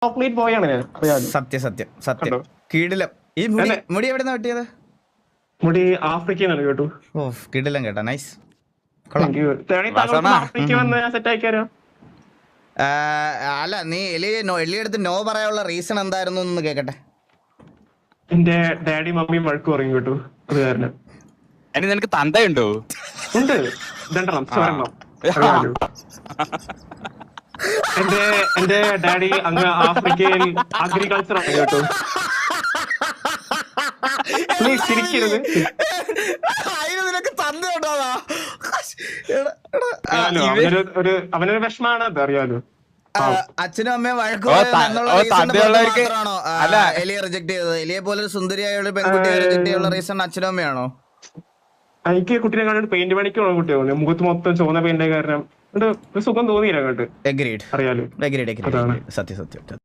Chocolate boy ആണ് ഞാൻ. സത്യം സത്യം സത്യം കിടിലം. ഈ മുടി എവിടെ നിന്നാ വെട്ടിയത്? മുടി ആഫ്രിക്കന്നാണ് കേട്ടു. ഓ കിടിലം കേട്ടാ, നൈസ്. ആഫ്രിക്ക വന്ന് സെറ്റ് ആക്കിയാലോ? അല്ല നീ എലിയെടുത്ത് നോ പറയാനുള്ള റീസൺ എന്തായിരുന്നു എന്ന് കേക്കട്ടെ. എന്റെ ഡാഡി മമ്മിയും വഴക്ക് പറയും കേട്ടു, അത് കാരണം. അതിന് നിനക്ക് തന്തയുണ്ടോ? ഉണ്ട്, അറിയാലോ. എന്റെ ഡാഡി അങ്ങ് ആഫ്രിക്കയിൽ അഗ്രികൾച്ചർ ആണ് കേട്ടോ. പ്ലീസ് ചിരിക്കരുത്. അവനൊരു വിഷമാണ്, അത് അറിയാലോ. അച്ഛനും അമ്മയും വഴക്കോ എലിയെ റിജക്ട് ചെയ്തത്? എലിയെ പോലെ സുന്ദരിയായ പെൺകുട്ടിയെ റിജക്ട് ചെയ്യാനുള്ള റീസൺ അച്ഛനും അമ്മയാണോ? എനിക്ക് കുട്ടീനെ കണ്ടിട്ട് പെയിന്റ് പണിക്കുള്ള കുട്ടിയാണ്, മുഖത്ത് മൊത്തം ചുവന്ന പെയിന്റ് കാരണം ഒരു സുഖം തോന്നിയില്ല അങ്ങോട്ട്. അറിയാലോ. അറിയാലോ. സത്യം സത്യം.